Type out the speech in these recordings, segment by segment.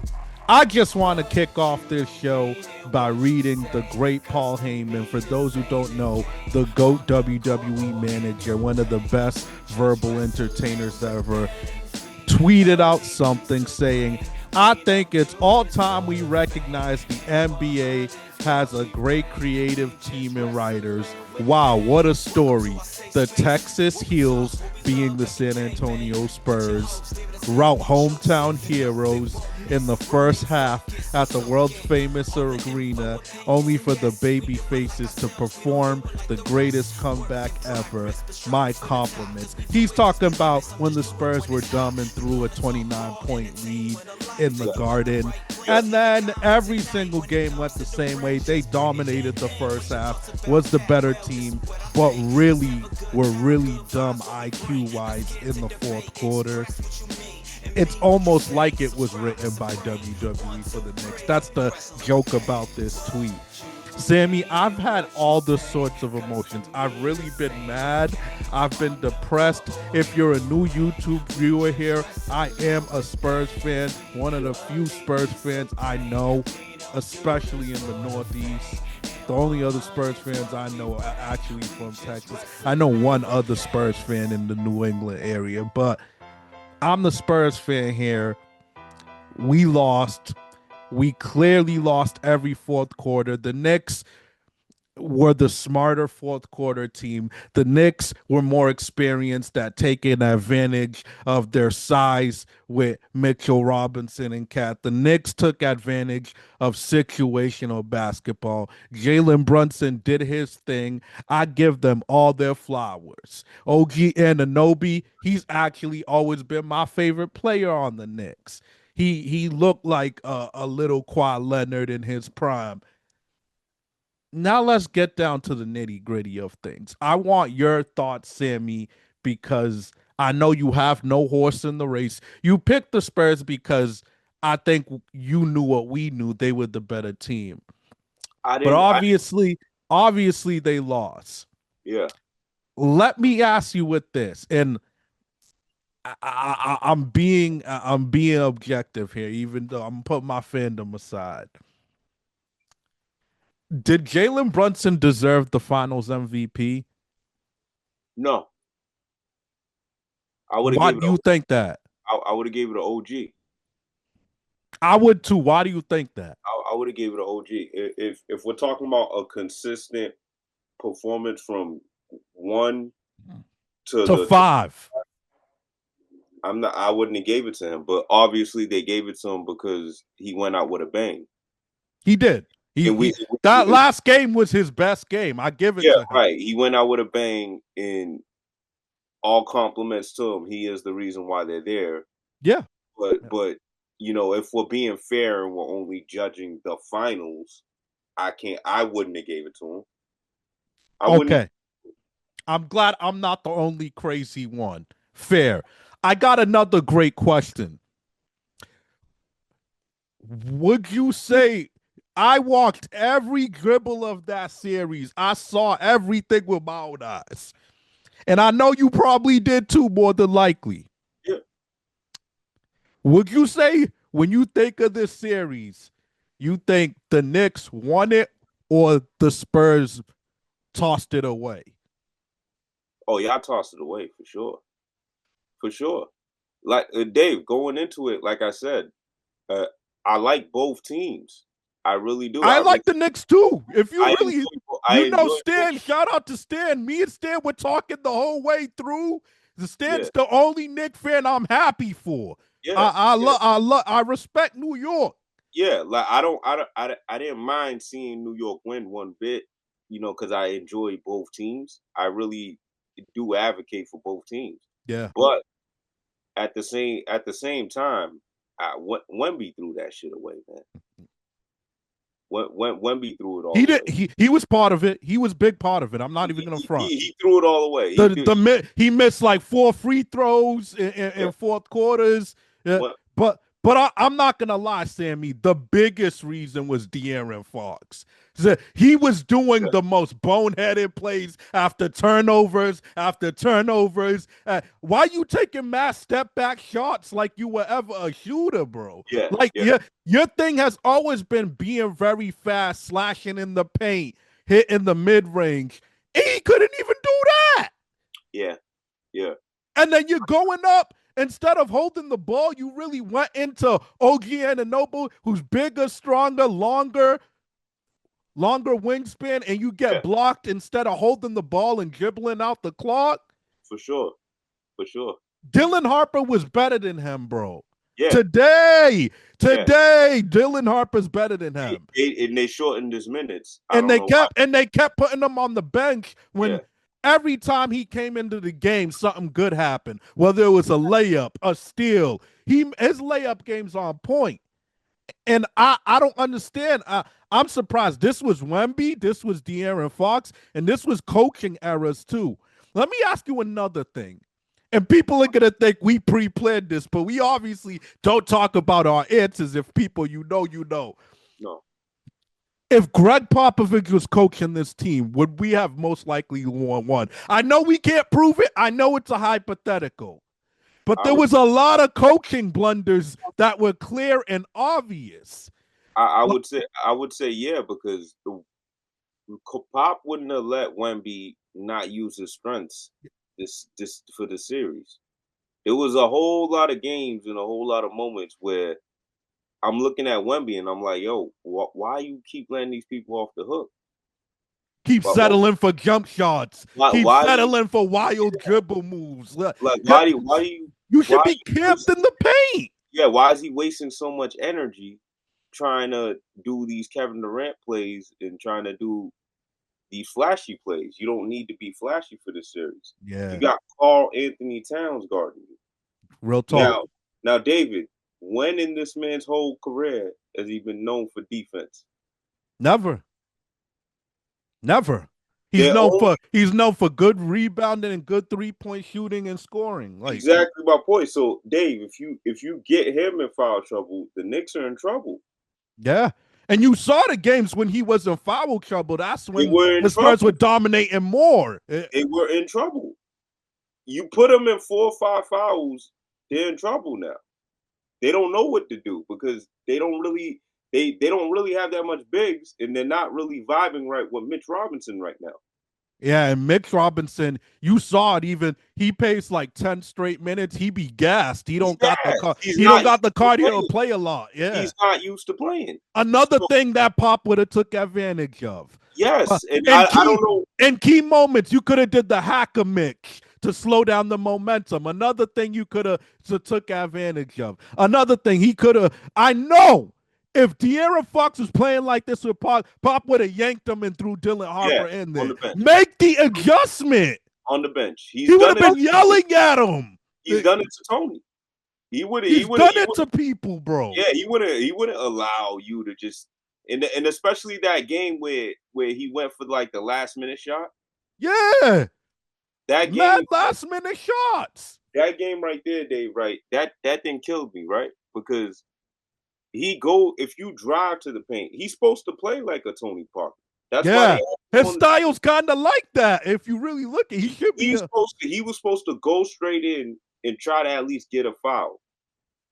NBA. I just want to kick off this show by reading the great Paul Heyman. For those who don't know, the GOAT WWE manager, one of the best verbal entertainers ever, tweeted out something saying, I think it's all time we recognize the NBA has a great creative team and writers. Wow, what a story. The Texas Heels, being the San Antonio Spurs, rout hometown heroes in the first half at the world famous arena, only for the baby faces to perform the greatest comeback ever. My compliments. He's talking about when the Spurs were dumb and threw a 29-point lead in the Garden. And then every single game went the same way. They dominated the first half, was the better team, but really were really dumb IQ-wise in the fourth quarter. It's almost like it was written by WWE for the Knicks. That's the joke about this tweet. Sammy, I've had all the sorts of emotions. I've really been mad. I've been depressed. If you're a new YouTube viewer here, I am a Spurs fan. One of the few Spurs fans I know, especially in the Northeast. The only other Spurs fans I know are actually from Texas. I know one other Spurs fan in the New England area, but I'm the Spurs fan here. We lost. We clearly lost every fourth quarter. The Knicks were the smarter fourth quarter team. The Knicks were more experienced at taking advantage of their size with Mitchell Robinson and Cat. The Knicks took advantage of situational basketball. Jalen Brunson did his thing. I give them all their flowers. OG Anunoby, he's actually always been my favorite player on the Knicks. He looked like a little Kawhi Leonard in his prime. Now let's get down to the nitty-gritty of things. I want your thoughts, Sammy, because I know you have no horse in the race. You picked the Spurs because I think you knew what we knew. They were the better team. But obviously they lost. Yeah. Let me ask you with this, and I'm being objective here, even though I'm putting my fandom aside. Did Jalen Brunson deserve the Finals MVP? No. Why do you think that? I would have gave it to OG. I would too. Why do you think that? I would have gave it to OG. If we're talking about a consistent performance from 1 to 5. I wouldn't have gave it to him, but obviously they gave it to him because he went out with a bang. He did. That last game was his best game. I give it to him. Yeah, right. He went out with a bang, and all compliments to him. He is the reason why they're there. Yeah. But you know, if we're being fair and we're only judging the finals, I wouldn't have gave it to him. Okay. I'm glad I'm not the only crazy one. Fair. I got another great question. Would you say I walked every dribble of that series? I saw everything with my own eyes. And I know you probably did too, more than likely. Yeah. Would you say, when you think of this series, you think the Knicks won it or the Spurs tossed it away? Oh, yeah, I tossed it away for sure. For sure. Like Dave, going into it, like I said, I like both teams. I really do. I like the Knicks too. If you really, Stan, shout out to Stan. Me and Stan were talking the whole way through. Stan's the only Knicks fan I'm happy for. Yeah, I respect New York. Yeah, like I didn't mind seeing New York win one bit, you know, because I enjoy both teams. I really do advocate for both teams. Yeah, but at the same time, Wemby threw that shit away, man. Wemby threw it all. He was part of it. He was a big part of it. I'm not even gonna front. He threw it all away. He missed like 4 free throws in fourth quarters. But I'm not gonna lie, Sammy. The biggest reason was De'Aaron Fox. He was doing the most boneheaded plays after turnovers, after turnovers. Why you taking mass step back shots like you were ever a shooter, bro? Yeah, Like yeah, your thing has always been being very fast, slashing in the paint, hitting the mid range. He couldn't even do that. yeah, yeah, And then you're going up. Instead of holding the ball, you really went into OG Anunoby, who's bigger, stronger, longer wingspan, and you get yeah, blocked instead of holding the ball and dribbling out the clock. for sure, for sure. Dylan Harper was better than him, bro. Yeah, Today, yeah. Dylan Harper's better than him. And they shortened his minutes. I And don't they know why. kept putting him on the bench Yeah, when every time he came into the game, something good happened. Whether it was a layup, a steal, his layup game's on point. And I don't understand. I'm surprised. This was Wemby, this was De'Aaron Fox, and this was coaching errors too. Let me ask you another thing. And people are gonna think we pre-planned this, but we obviously don't talk about our answers. If people you know. no. If Greg Popovich was coaching this team, would we have most likely won? I know we can't prove it. I know it's a hypothetical. But there was a lot of coaching blunders that were clear and obvious. I would say yeah, because Pop wouldn't have let Wemby not use his strengths this for the series. There was a whole lot of games and a whole lot of moments where I'm looking at Wemby and I'm like, yo, why you keep letting these people off the hook? Keep settling for jump shots. Keep settling for wild dribble moves. Like why do you You should be camped in the paint. Yeah, why is he wasting so much energy trying to do these Kevin Durant plays and trying to do these flashy plays? You don't need to be flashy for this series. Yeah. You got Karl Anthony Towns guarding you. Real talk. Now, David, when in this man's whole career has he been known for defense? Never. He's known for good rebounding and good 3-point shooting and scoring. Like, exactly my point. So, Dave, if you get him in foul trouble, the Knicks are in trouble. Yeah. And you saw the games when he was in foul trouble. That's when the Spurs were dominating more. They were in trouble. You put them in 4 or 5 fouls, they're in trouble now. They don't know what to do because they don't really have that much bigs, and they're not really vibing right with Mitch Robinson right now. Yeah, and Mitch Robinson, you saw it. Even he paced like 10 straight minutes. He be gassed. He don't got the cardio to play a lot. Yeah, he's not used to playing. Another thing that Pop would have took advantage of. Yes, I don't know. In key moments, you could have did the hacker mix to slow down the momentum. Another thing you could have took advantage of. Another thing he could have. I know. If De'Aaron Fox was playing like this with Pop would have yanked him and threw Dylan Harper in there. Make the adjustment. On the bench. He would have been yelling at him. He's done it to Tony. He's done it to people, bro. Yeah, he wouldn't allow you to just and especially that game where he went for like the last minute shot. Yeah. That game last minute shots. That game right there, Dave, right? That thing killed me, right? Because if you drive to the paint, he's supposed to play like a Tony Parker. That's why his style's kind of like that. If you really look at, he was supposed to go straight in and try to at least get a foul.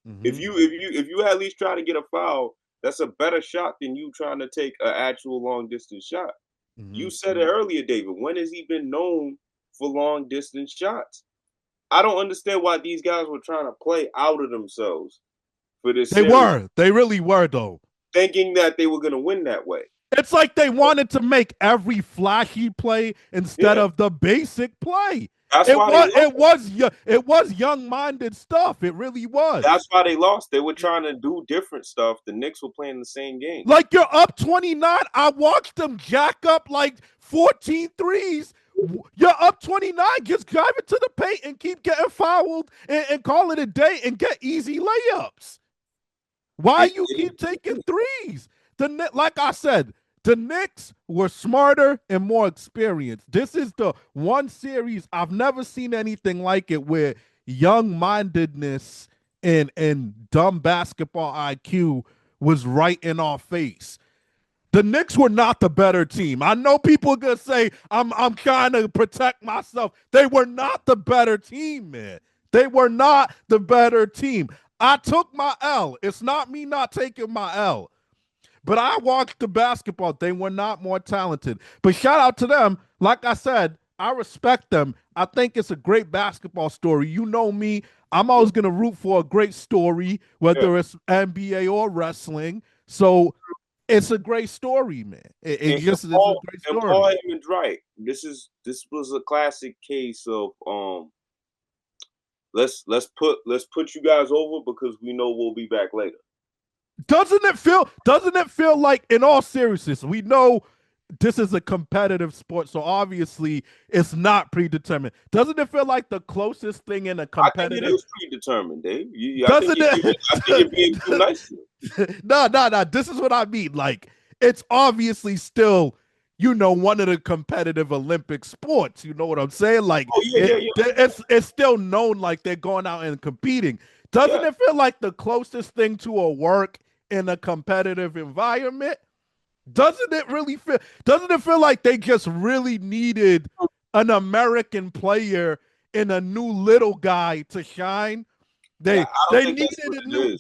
Mm-hmm. If you at least try to get a foul, that's a better shot than you trying to take an actual long distance shot. Mm-hmm. You said it earlier, David. When has he been known for long distance shots? I don't understand why these guys were trying to play out of themselves. They really were, though. Thinking that they were going to win that way. It's like they wanted to make every flashy play instead of the basic play. It was young-minded stuff. It really was. That's why they lost. They were trying to do different stuff. The Knicks were playing the same game. Like, you're up 29. I watched them jack up like 14 threes. You're up 29. Just drive it to the paint and keep getting fouled and call it a day and get easy layups. Why you keep taking threes? Like I said, the Knicks were smarter and more experienced. This is the one series I've never seen anything like it where young-mindedness and dumb basketball IQ was right in our face. The Knicks were not the better team. I know people are gonna say I'm trying to protect myself. They were not the better team, man. They were not the better team. I took my L. It's not me not taking my L. But I watched the basketball. They were not more talented. But shout out to them. Like I said, I respect them. I think it's a great basketball story. You know me. I'm always going to root for a great story, whether it's NBA or wrestling. So it's a great story, man. It just is a great story. And Paul Heyman's right. This was a classic case of let's put you guys over because we know we'll be back later. Doesn't it feel like, in all seriousness, we know this is a competitive sport, so obviously it's not predetermined. Doesn't it feel like the closest thing in a competitive? I think it is predetermined, Dave. I think you're being too nice. No. This is what I mean. Like, it's obviously still, one of the competitive Olympic sports. You know what I'm saying? Like, it's still known like they're going out and competing. Doesn't it feel like the closest thing to a work in a competitive environment? Doesn't it feel like they just really needed an American player and a new little guy to shine? They needed a new.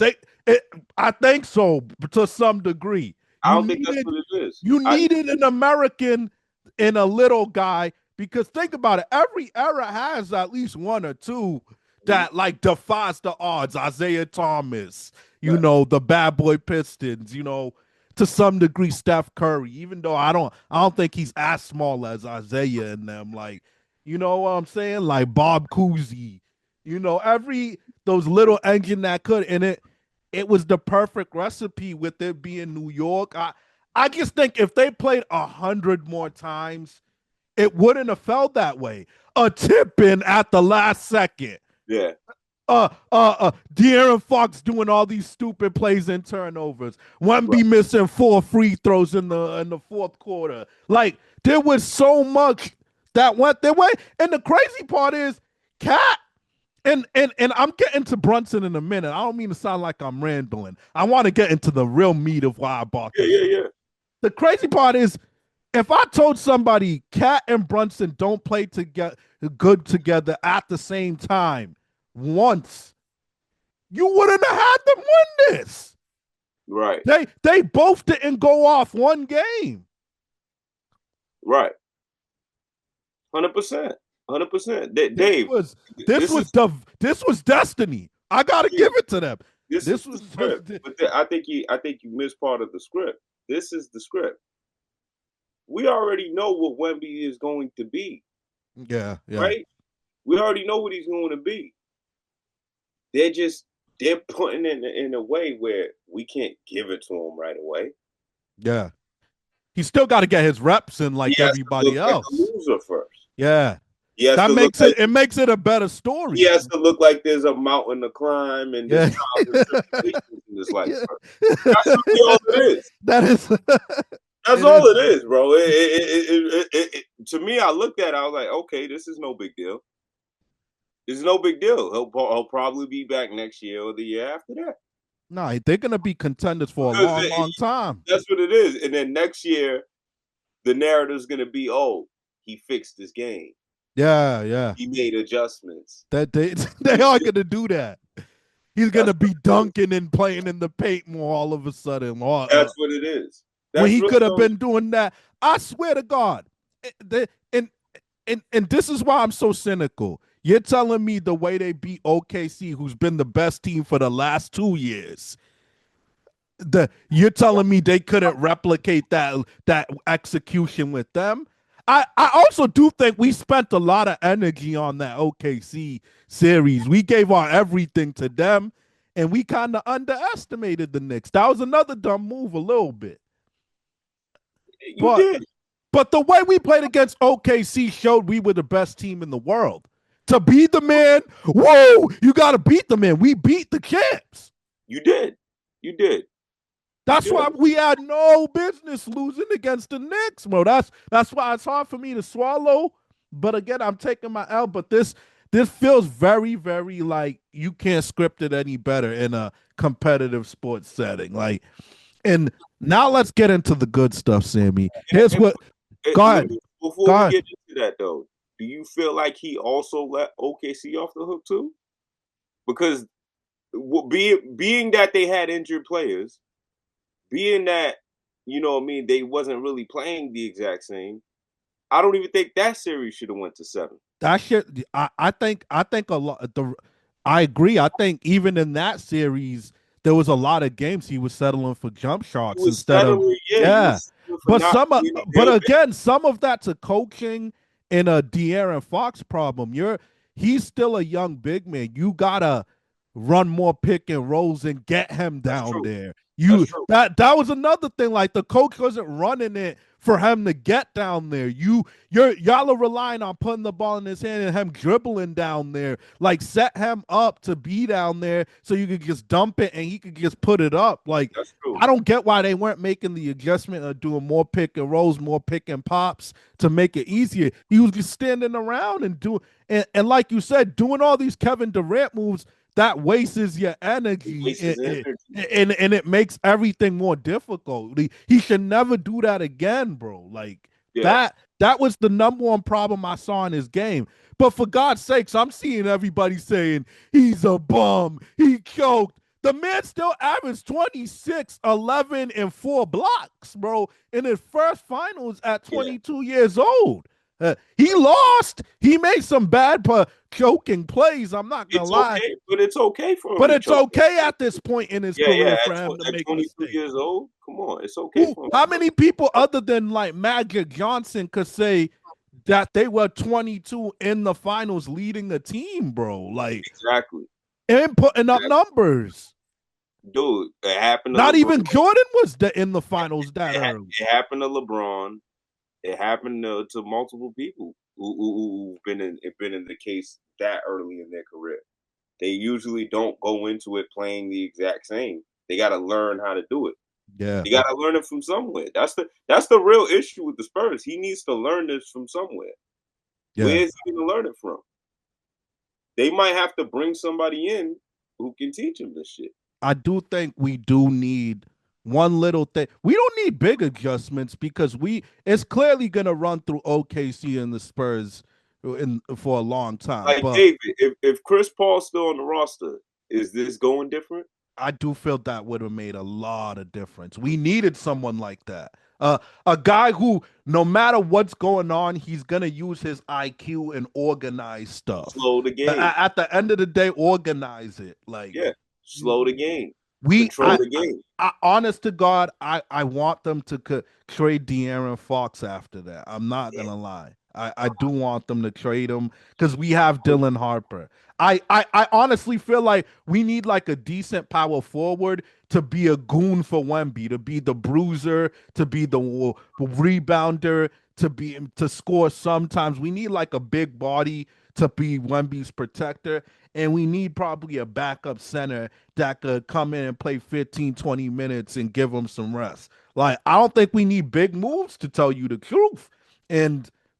I think so, to some degree. I don't think that's what it is. You needed an American and a little guy, because think about it. Every era has at least one or two that like defies the odds. Isaiah Thomas, the bad boy Pistons, to some degree Steph Curry, even though I don't think he's as small as Isaiah and them. Like, you know what I'm saying? Like Bob Cousy, those little engine that could, and it was the perfect recipe with it being New York. I just think if they played 100 more times, it wouldn't have felt that way. A tip in at the last second. Yeah. De'Aaron Fox doing all these stupid plays and turnovers. Wemby missing 4 free throws in the fourth quarter. Like, there was so much that went their way. And the crazy part is, Cat, and I'm getting to Brunson in a minute. I don't mean to sound like I'm rambling. I want to get into the real meat of why I bought this. Yeah. The crazy part is, if I told somebody Cat and Brunson don't play good together at the same time once, you wouldn't have had them win this. Right. They both didn't go off one game. Right. 100%. 100%. Dave, this was destiny. I gotta give it to them. This was the script. But I think you missed part of the script. This is the script. We already know what Wemby is going to be. Yeah. Right? We already know what he's going to be. They're putting it in a way where we can't give it to him right away. Yeah. He's still got to get his reps in like everybody else. Like a loser first. Yeah. It makes it a better story. He has to look like there's a mountain to climb and there's in his life. That's all it is. That's all it is, bro. To me, I looked at it, I was like, okay, this is no big deal. It's no big deal. He'll probably be back next year or the year after that. No, they're going to be contenders for a long time. That's what it is. And then next year, the narrative's going to be, oh, he fixed his game. Yeah. He made adjustments. That they are going to do that. He's going to be dunking and playing in the paint more all of a sudden. That's what it is. When he could have been doing that. I swear to God. And this is why I'm so cynical. You're telling me the way they beat OKC, who's been the best team for the last 2 years, you're telling me they couldn't replicate that execution with them? I also do think we spent a lot of energy on that OKC series. We gave our everything to them, and we kind of underestimated the Knicks. That was another dumb move a little bit. You did. But the way we played against OKC showed we were the best team in the world. To be the man, whoa, you got to beat the man. We beat the champs. You did. That's why we had no business losing against the Knicks, bro. That's why it's hard for me to swallow. But again, I'm taking my L. But this feels very, very like you can't script it any better in a competitive sports setting. Like, And now let's get into the good stuff, Sammy. And, Here's what. Go let ahead. me, before Go we ahead. get into that though, do you feel like he also let OKC off the hook too? Because being that they had injured players, being that what I mean, they wasn't really playing the exact same. I don't even think that series should have went to 7. That shit. I think a lot. I agree. I think even in that series, there was a lot of games he was settling for jump He shots was instead of settling, yeah, he yeah. was settling for But not some, being but available. again, some of that's a coaching and a De'Aaron Fox problem. He's still a young big man. You gotta run more pick and rolls and get him That's down true. there. That's You true. that was another thing. Like the coach wasn't running it for him to get down there. Y'all are relying on putting the ball in his hand and him dribbling down there. Like set him up to be down there so you could just dump it and he could just put it up. Like That's true. I don't get why they weren't making the adjustment of doing more pick and rolls, more pick and pops to make it easier. He was just standing around and doing and like you said, doing all these Kevin Durant moves that wastes your He energy wastes his energy. and it makes everything more difficult. He should never do that again, bro. Like Yeah. that was the number one problem I saw in his game. But for God's sakes, I'm seeing everybody saying he's a bum. He choked. The man still averaged 26, 11, and 4 blocks, bro, in his first finals at Yeah. 22 years old. He lost. He made some bad choking plays. I'm not gonna It's lie, okay, but it's okay for him but to it's choke. okay at this point in his Yeah, yeah. career for him to At make 22 mistakes. years old, come on, it's okay Who? for him How to make. many people other than like Magic Johnson could say that they were 22 in the finals, leading a team, bro? Like Exactly. and putting up Exactly. numbers. Dude, it happened to Not LeBron. even Jordan was in the finals that early. It happened to LeBron. It happened to multiple people who've been in the case that early in their career. They usually don't go into it playing the exact same. They got to learn how to do it. Yeah, You got to learn it from somewhere. That's the real issue with the Spurs. He needs to learn this from somewhere. yeah. Where is he going to learn it from? They might have to bring somebody in who can teach him this shit. I do think we do need one little thing. We don't need big adjustments because it's clearly gonna run through OKC and the Spurs for a long time. Like But David, if Chris Paul's still on the roster, is this going different? I do feel that would have made a lot of difference. We needed someone like that. A guy who, no matter what's going on, he's gonna use his IQ and organize stuff. Slow the game. At the end of the day, organize it. Like Yeah. Slow the game. we, Control the game. honest to God, I want them to trade De'Aaron Fox after that. I'm not Yeah. gonna lie. I do want them to trade him because we have Dylan Harper. I honestly feel like we need like a decent power forward to be a goon for Wemby, to be the bruiser, to be the rebounder, to score sometimes. We need like a big body to be Wemby's protector. And we need probably a backup center that could come in and play 15, 20 minutes and give him some rest. Like, I don't think we need big moves to tell you the truth.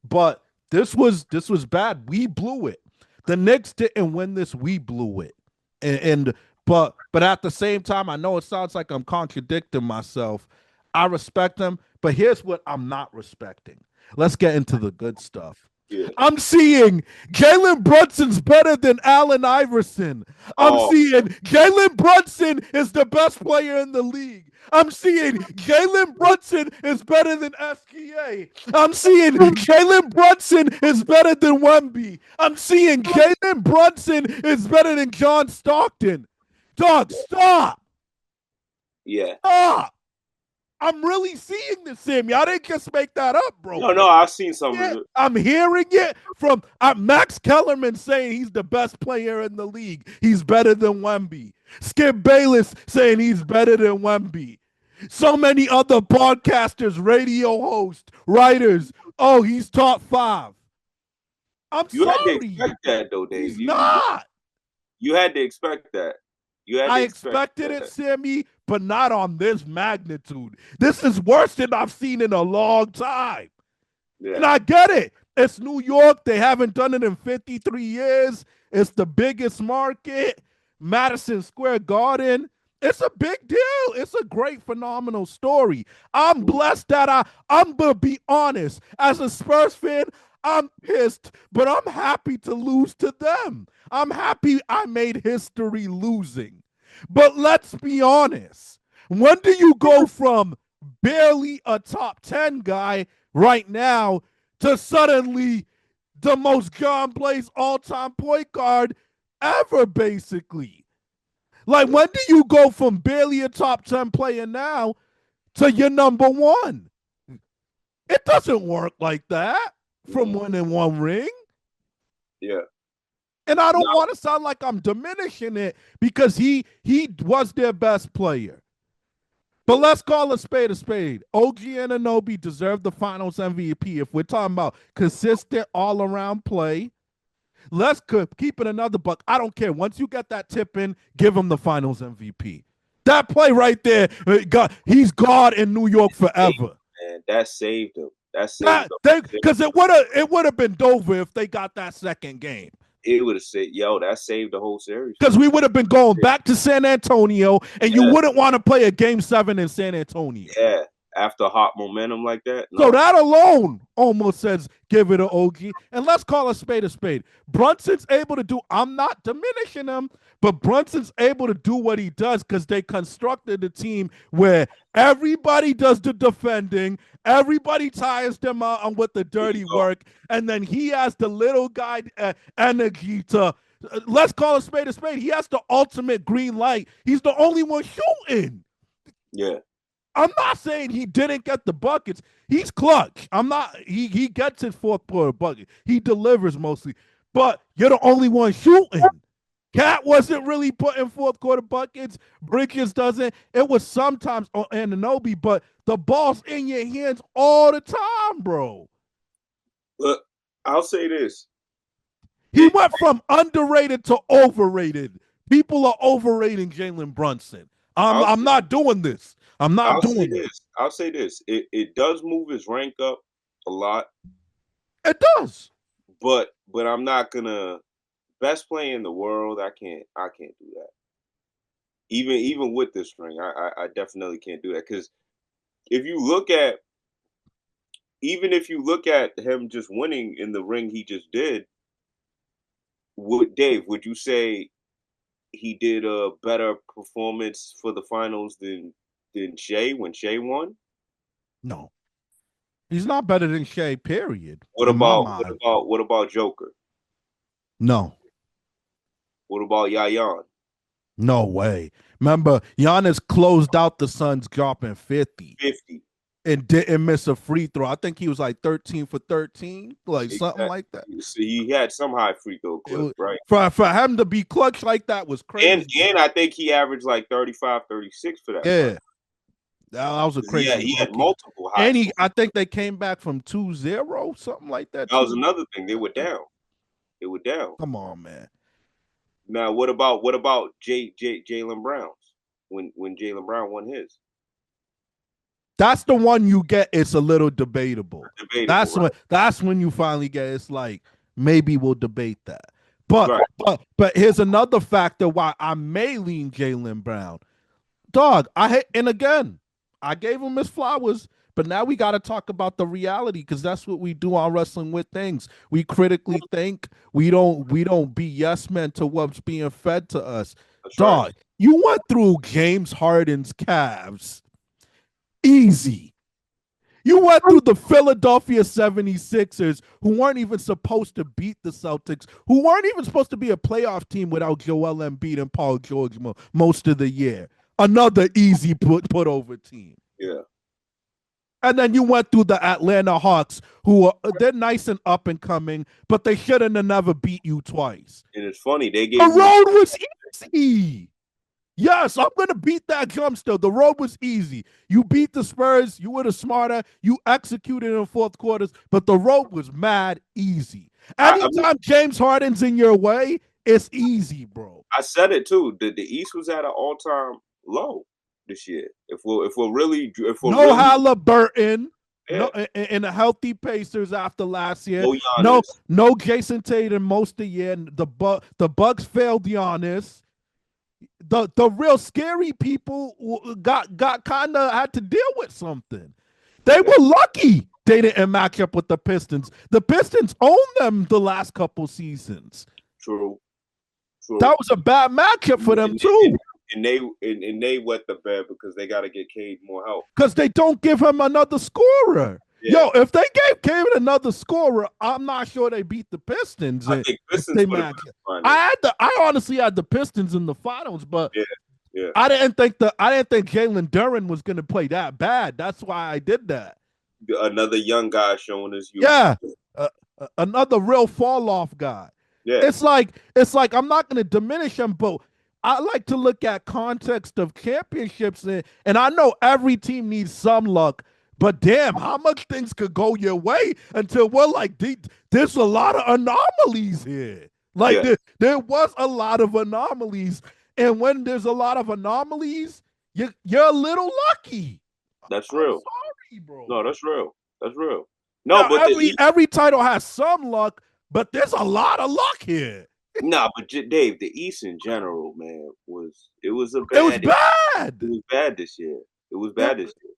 But this was bad. We blew it. The Knicks didn't win this. We blew it. And but at the same time, I know it sounds like I'm contradicting myself. I respect them, but here's what I'm not respecting. Let's get into the good stuff. Yeah. I'm seeing Jalen Brunson's better than Allen Iverson. I'm Oh, seeing Jalen Brunson is the best player in the league. I'm seeing Jalen Brunson is better than SGA. I'm seeing Jalen Brunson is better than Wemby. I'm seeing Jalen Brunson is better than John Stockton. Dog, stop. yeah. Stop. I'm really seeing this, Sammy. I didn't just make that up, bro. No, I've seen some Yeah, of it. I'm hearing it from Max Kellerman saying he's the best player in the league. He's better than Wemby. Skip Bayless saying he's better than Wemby. So many other podcasters, radio hosts, writers. Oh, he's top 5. I'm You had to sorry. expect that though, He's Dave. not. You had to expect that. You had to I expect expected that. it, Sammy, but not on this magnitude. This is worse than I've seen in a long time. And Yeah. I get it. It's New York. They haven't done it in 53 years. It's the biggest market. Madison Square Garden. It's a big deal. It's a great, phenomenal story. I'm blessed that I'm gonna be honest. As a Spurs fan, I'm pissed, but I'm happy to lose to them. I'm happy I made history losing. But let's be honest. When do you go from barely a top 10 guy right now to suddenly the most John Blaze all-time point guard ever, basically? Like, when do you go from barely a top 10 player now to your number one? It doesn't work like that from winning one ring. Yeah. And I don't want to sound like I'm diminishing it because he was their best player. But let's call a spade a spade. OG Anunoby deserved the finals MVP. If we're talking about consistent all-around play, let's keep it another buck. I don't care. Once you get that tip in, give him the finals MVP. That play right there, he's God in New York forever. Man, that saved him. That saved him. Because it would have been Dover if they got that second game. It would have said, yo, that saved the whole series. Because we would have been going back to San Antonio, and you wouldn't want to play a game 7 in San Antonio. Yeah, after hot momentum like that. No. So that alone almost says give it to OG. And let's call a spade a spade. Brunson's able to do, I'm not diminishing him, but Brunson's able to do what he does because they constructed a team where everybody does the defending, everybody tires them out on with the dirty work, and then he has the little guy energy to, let's call a spade a spade. He has the ultimate green light. He's the only one shooting. Yeah. I'm not saying he didn't get the buckets. He's clutch. I'm not. He gets his fourth quarter bucket. He delivers mostly. But you're the only one shooting. Cat wasn't really putting fourth quarter buckets. Bridges doesn't. It was sometimes on Anunoby, but the ball's in your hands all the time, bro. Look, I'll say this. He went from underrated to overrated. People are overrating Jalen Brunson. I'm not doing this. I'm not doing this. I'll say this. It does move his rank up a lot. It does. But I'm not gonna best player in the world. I can't do that. Even with this string, I definitely can't do that. Because if you look at him just winning in the ring he just did, would you say he did a better performance for the finals than Shea when Shea won? No. He's not better than Shea, period. What about Joker? No. What about Yayan? No way. Remember, Giannis closed out the Suns dropping 50. And didn't miss a free throw. I think he was like 13 for 13, like something like that. So he had some high free throw clip, right? For him to be clutch like that was crazy. And I think he averaged like 35, 36 for that. Yeah. Fight. That was a crazy. Yeah, he had multiple high. And I think they came back from 2-0, something like that. That was another thing. They were down. Come on, man. Now, what about Jaylen Brown's when Jaylen Brown won his? That's the one you get. It's a little debatable. That's when you finally get. It's like maybe we'll debate that. But here's another factor why I may lean Jaylen Brown. Dog, and again, I gave him his flowers, but now we got to talk about the reality because that's what we do on Wrestling with Things. We critically think. We don't be yes men to what's being fed to us. That's dog, right. You went through James Harden's Cavs. Easy. You went through the Philadelphia 76ers, who weren't even supposed to beat the Celtics, who weren't even supposed to be a playoff team without Joel Embiid and Paul George most of the year. Another easy put over team. Yeah. And then you went through the Atlanta Hawks, who they're nice and up and coming, but they shouldn't have never beat you twice. And it's funny, they gave the road was easy. Yes, I'm going to beat that jump still. The road was easy. You beat the Spurs. You were the smarter. You executed in the fourth quarters, but the road was mad easy. Anytime James Harden's in your way, it's easy, bro. I said it too. The East was at an all-time low this year. If we're Halliburton, no, in a healthy Pacers after last year. No Jason Tatum most of the year. The Bucks failed Giannis. the real scary people got kind of had to deal with something. They were lucky they didn't match up with the Pistons. The Pistons owned them the last couple seasons. True. That was a bad matchup for them too. And they wet the bed because they got to get Cade more help. Because they don't give him another scorer. Yeah. Yo, if they gave Cade another scorer, I'm not sure they beat the Pistons. I think Pistons would have been fine. I honestly had the Pistons in the finals, but yeah. I didn't think Jalen Duren was going to play that bad. That's why I did that. Another young guy showing his youth. Yeah, another real fall off guy. Yeah. It's like I'm not going to diminish him, but I like to look at context of championships, and I know every team needs some luck, but damn, how much things could go your way until we're like, there's a lot of anomalies here. Like there was a lot of anomalies, and when there's a lot of anomalies, you're a little lucky. That's real. Sorry, bro. No, that's real. That's real. No, now, but every title has some luck, but there's a lot of luck here. Nah, but Dave, the East in general, man, it was bad. It was bad this year. It was bad this year.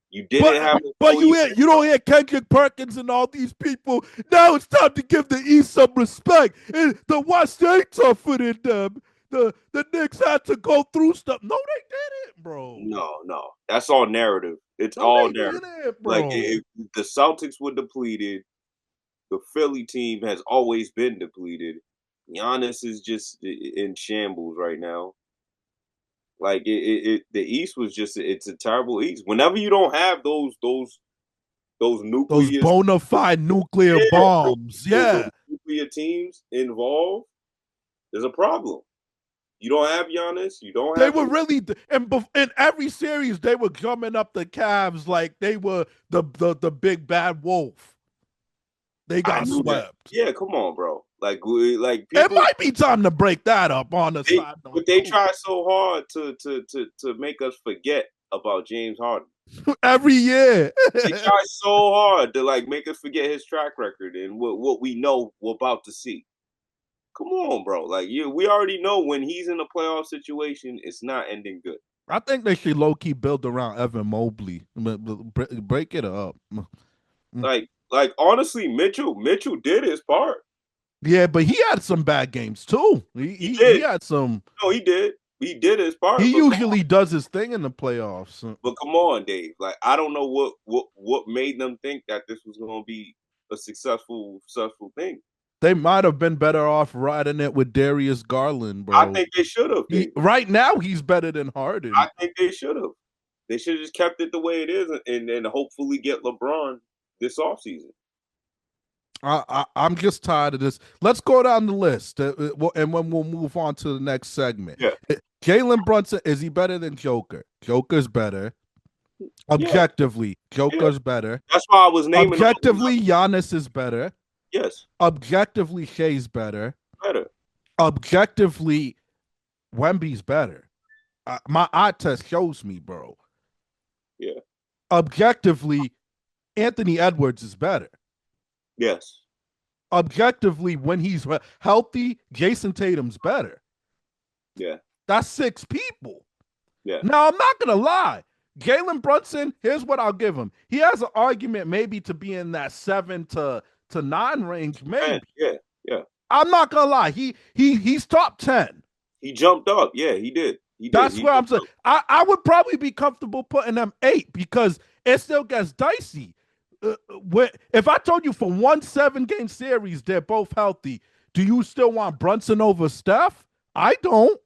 You didn't have, but you don't hear Kendrick Perkins and all these people. Now it's time to give the East some respect. And the West ain't tougher than them. The Knicks had to go through stuff. No, they didn't, bro. No, that's all narrative. It's all narrative. Like if the Celtics were depleted, the Philly team has always been depleted. Giannis is just in shambles right now. Like the East was it's a terrible East. Whenever you don't have those nuclear, those bona fide nuclear bombs, those nuclear teams involved, there's a problem. You don't have Giannis. You don't have. They were really in every series. They were drumming up the Cavs like they were the big bad wolf. They got swept. Yeah, come on, bro. Like people, it might be time to break that up on the side. But they try so hard to make us forget about James Harden. Every year. They try so hard to make us forget his track record and what we know we're about to see. Come on, bro. We already know when he's in a playoff situation, it's not ending good. I think they should low-key build around Evan Mobley. Break it up. Like honestly, Mitchell did his part. Yeah, but he had some bad games too. He had some. No, he did. He did his part. He usually does his thing in the playoffs. But come on, Dave. I don't know what made them think that this was going to be a successful thing. They might have been better off riding it with Darius Garland, bro. I think they should have. Right now, he's better than Harden. I think they should have. They should have just kept it the way it is and hopefully get LeBron this offseason. I'm just tired of this. Let's go down the list, and when we'll move on to the next segment. Yeah. Jalen Brunson, is he better than Joker? Joker's better. Objectively, Joker's better. That's why I was naming. Objectively, Giannis is better. Yes. Objectively, Shea's better. Better. Objectively, Wemby's better. My eye test shows me, bro. Yeah. Objectively, Anthony Edwards is better. Yes. Objectively, when he's healthy, Jason Tatum's better. Yeah. That's 6 people. Yeah. Now, I'm not going to lie. Jalen Brunson, here's what I'll give him. He has an argument maybe to be in that 7 to 9 range, maybe. Yeah. I'm not going to lie. He's top 10. He jumped up. Yeah, he did. That's where I'm saying. I would probably be comfortable putting them 8 because it still gets dicey. If I told you for one 7-game series, they're both healthy, do you still want Brunson over Steph? I don't.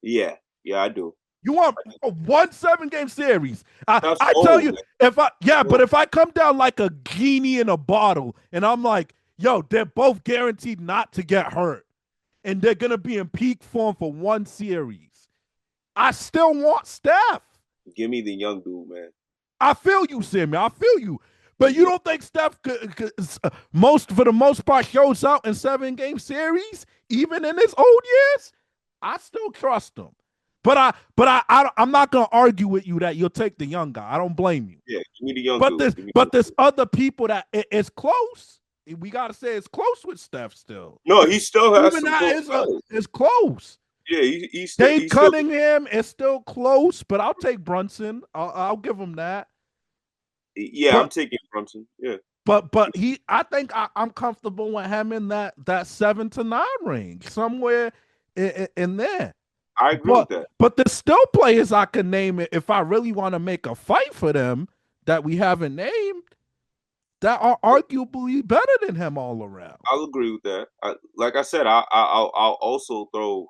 Yeah, I do. You want one 7-game series? I tell you, but if I come down like a genie in a bottle and I'm like, yo, they're both guaranteed not to get hurt and they're going to be in peak form for one series, I still want Steph. Give me the young dude, man. I feel you, Sammy. I feel you. But you don't think Steph for the most part shows out in 7-game series, even in his old years? I still trust him. But I'm not gonna argue with you that you'll take the young guy. I don't blame you. Yeah, give me the young dude. But there's other people that it's close. We gotta say it's close with Steph still. No, he still has even that is close. Yeah, he's still Cade Cunningham is still close, but I'll take Brunson. I'll give him that. Yeah, But I'm taking Brunson. Yeah. but I think I'm comfortable with him in that 7 to 9 range, somewhere in there. I agree with that. But there's still players I can name it if I really want to make a fight for them that we haven't named that are arguably better than him all around. I'll agree with that. Like I said, I'll also throw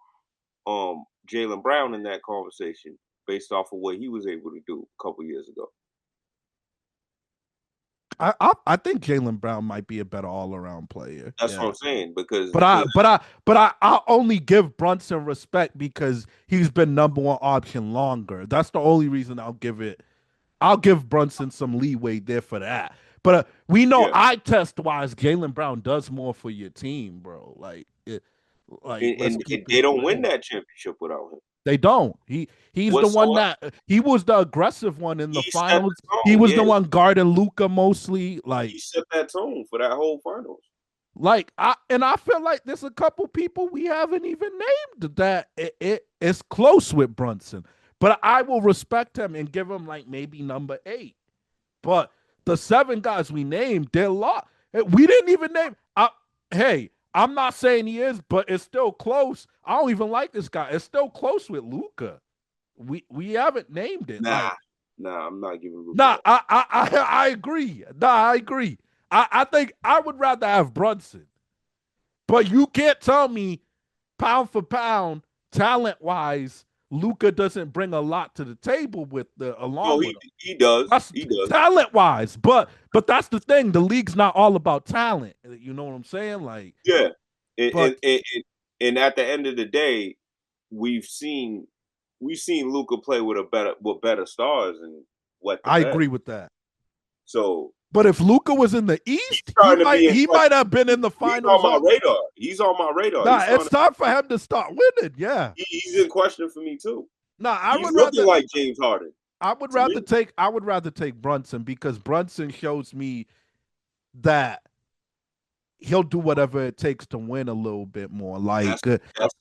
Jaylen Brown in that conversation based off of what he was able to do a couple years ago. I think Jaylen Brown might be a better all around player. That's what I'm saying because I'll only give Brunson respect because he's been number one option longer. That's the only reason I'll give Brunson some leeway there for that. But we know eye test wise, Jaylen Brown does more for your team, bro. and they don't win that championship without him. They don't. He's the one that he was the aggressive one in the finals. He was the one guarding Luka mostly. Like he set that tone for that whole finals. Like I feel like there's a couple people we haven't even named that it's close with Brunson. But I will respect him and give him like maybe number 8. But the 7 guys we named, they're a lot. We didn't even name. Hey, I'm not saying he is, but it's still close. I don't even like this guy. It's still close with Luka. We haven't named it. Nah, I'm not giving Luka. Nah, I agree. I agree. I think I would rather have Brunson. But you can't tell me pound for pound, talent-wise, Luka doesn't bring a lot to the table with the along with him. He does. He does. Talent-wise. But that's the thing. The league's not all about talent. You know what I'm saying? Like yeah. And at the end of the day, we've seen Luka play with better stars and what I agree with that. So but if Luka was in the East, he might have been in the finals. He's on my radar. Nah, it's time for him to start winning. Yeah, he's in question for me too. Nah, he's looking like James Harden. I would rather take Brunson because Brunson shows me that he'll do whatever it takes to win a little bit more. Like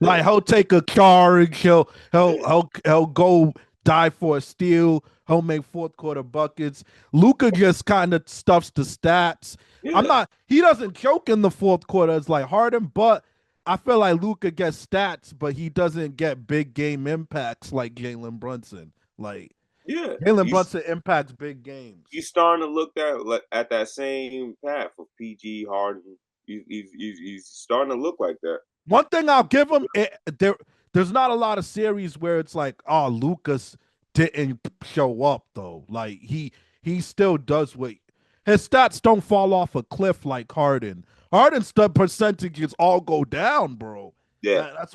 he'll take a charge. He'll go die for a steal. He'll make fourth quarter buckets. Luka just kind of stuffs the stats. Yeah. He doesn't choke in the fourth quarter as like Harden, but I feel like Luka gets stats, but he doesn't get big game impacts like Jalen Brunson. Like Jalen Brunson impacts big games. He's starting to look at that same path of PG Harden. He's starting to look like that. One thing I'll give him, there's not a lot of series where it's like, oh, Lucas didn't show up though. Like he still does what his stats don't fall off a cliff like Harden. Harden's percentages all go down, bro. Yeah, that's